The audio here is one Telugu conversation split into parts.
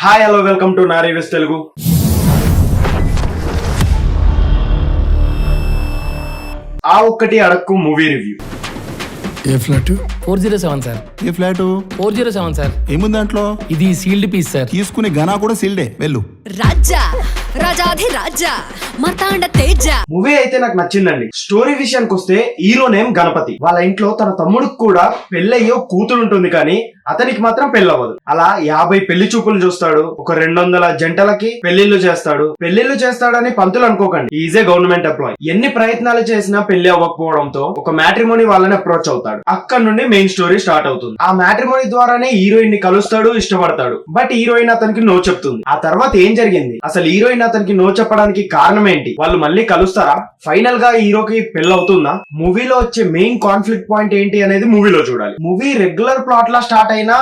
హాయ్ హలో వెల్కమ్ టు నారీవిస్ Telugu. Aa Okkati Adakku movie review. A flat 407 sir. A flat 407 sir. ఏముంది దాంట్లో? ఇది సీల్డ్ పీస్ సార్. తీసుకునే గనా కూడా సీల్డే. వెళ్ళు. రాజా రాజాధి రాజా మార్తాండ తేజ. మూవీ అయితే నాకు నచ్చిందండి. స్టోరీ విషయానికి వస్తే హీరో నేమ్ గణపతి. వాళ్ళ ఇంట్లో తన తమ్ముడికి కూడా పెళ్ళయ్యో కూతురు ఉంటుంది, కానీ అతనికి మాత్రం పెళ్ళవ్వదు. అలా 50 పెళ్లి చూపులు చూస్తాడు. ఒక 200 జంటలకి పెళ్లిళ్లు చేస్తాడని పంతులు అనుకోకండి. ఈజే గవర్నమెంట్ ఎంప్లాయ్. ఎన్ని ప్రయత్నాలు చేసినా పెళ్లి అవ్వకపోవడంతో ఒక మ్యాట్రిమోనీ వాళ్ళని అప్రోచ్ అవుతాడు. అక్కడ నుండి మెయిన్ స్టోరీ స్టార్ట్ అవుతుంది. ఆ మ్యాట్రిమోనీ ద్వారానే హీరోయిన్ ని కలుస్తాడు, ఇష్టపడతాడు. బట్ హీరోయిన్ అతనికి నో చెప్తుంది. ఆ తర్వాత ఏం జరిగింది, అసలు హీరోయిన్ అతనికి నో చెప్పడానికి కారణం ఏంటి, వాళ్ళు మళ్ళీ కలుస్తారా, ఫైనల్ గా హీరోకి పెళ్లి అవుతుందా, మూవీలో వచ్చే మెయిన్ కాన్ఫ్లిక్ట్ పాయింట్ ఏంటి అనేది మూవీలో చూడాలి. మూవీ రెగ్యులర్ ప్లాట్ లా స్టార్ట్ అయినా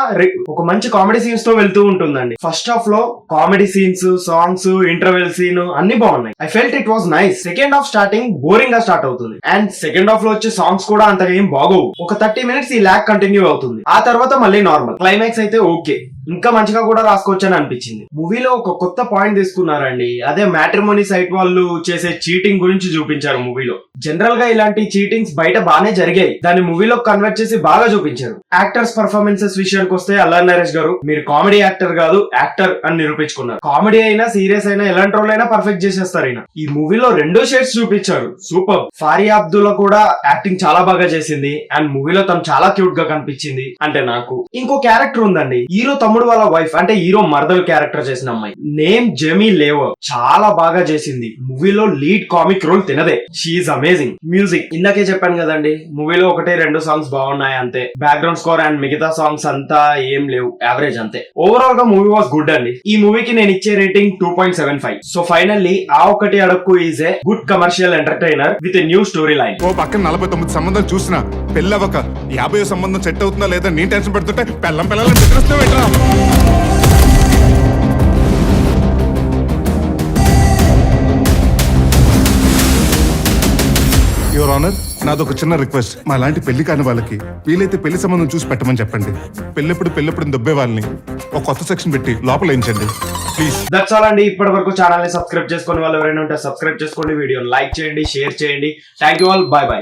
ఒక మంచి కామెడీ సీన్స్ తో వెళ్తూ ఉంటుందండి. ఫస్ట్ హాఫ్ లో comedy scenes, songs, interval scene అన్ని బాగున్నాయి. I felt it was nice. Second half starting boring గా స్టార్ట్ అవుతుంది. అండ్ సెకండ్ హాఫ్ లో వచ్చే సాంగ్స్ కూడా అంతగా ఏం బాగోవు. ఒక 30 మినిట్స్ ఈ ల్యాక్ కంటిన్యూ అవుతుంది. ఆ తర్వాత మళ్ళీ నార్మల్. క్లైమాక్స్ అయితే ఓకే, ఇంకా మంచిగా కూడా రాసుకోవచ్చు అని అనిపించింది. మూవీలో ఒక కొత్త పాయింట్ తీసుకున్నారండి. అదే మ్యాట్రిమోనీ సైట్ వాళ్ళు చేసే చీటింగ్ గురించి చూపించారు మూవీలో. జనరల్ గా ఇలాంటి చీటింగ్స్ బయట బానే జరిగాయి, దాన్ని మూవీలో కన్వర్ట్ చేసి బాగా చూపించారు. యాక్టర్స్ పర్ఫార్మెన్సెస్ విషయానికి వస్తే అల్లరి నరేష్ గారు, మీరు కామెడీ యాక్టర్ కాదు యాక్టర్ అని నిరూపించుకున్నారు. కామెడీ అయినా సీరియస్ అయినా ఎలాంటి రోల్ అయినా పర్ఫెక్ట్ చేసేస్తారు ఈయన. ఈ మూవీలో 2 షేడ్స్ చూపించారు, సూపర్. ఫారియా అబ్దుల్లా కూడా యాక్టింగ్ చాలా బాగా చేసింది. అండ్ మూవీలో తను చాలా క్యూట్ గా కనిపించింది. అంటే నాకు ఇంకో క్యారెక్టర్ ఉందండి, హీరో తమ్ముడు వాళ్ళ వైఫ్, అంటే హీరో మరదలు క్యారెక్టర్ చేసిన అమ్మాయి, నేమ్ జెమీ లేవర్, చాలా బాగా చేసింది. మూవీలో లీడ్ కామిక్ రోల్ తినదే. She's amazing. మ్యూజిక్ ఇందాకే చెప్పాను కదండి, మూవీలో 1-2 సాంగ్స్ బాగున్నాయి అంతే. బ్యాక్గ్రౌండ్ స్కోర్ అండ్ మిగతా సాంగ్స్ అంతా ఏం లేవు, యావరేజ్ అంతే. ఓవరాల్ గా మూవీ వాస్ గుడ్ అండి. ఈ మూవీకి నేను ఇచ్చే rating 2.75. So finally Aa Okkati Adakku is a good commercial entertainer with a new story line. ఓ పక్కన 49 సంబంధాలు చూసినా పెళ్ళవక 50 సంబంధం సెట్ అవుతుందా లేదా నేను టెన్షన్ పెడుతుంటే పిల్లలను బెదిరిస్తావేట్రా? యువర్ ఆనర్, నాదొక చిన్న రిక్వెస్ట్. మా లాంటి పెళ్లి కాని వాళ్ళకి వీలైతే పెళ్లి సంబంధం చూసి పెట్టమని చెప్పండి. పెళ్ళెప్పుడు దొబ్బే వాళ్ళని ఒక కొత్త సెక్షన్ పెట్టి లోపల వేయించండి ప్లీజ్. దట్స్ ఆల్ అండి. ఇప్పటి వరకు ఛానల్ ని సబ్స్క్రైబ్ చేసుకునే వాళ్ళు ఎవరైనా ఉంటే సబ్స్క్రైబ్ చేసుకోండి, వీడియోని లైక్ చేయండి, షేర్ చేయండి. Thank you all, by by.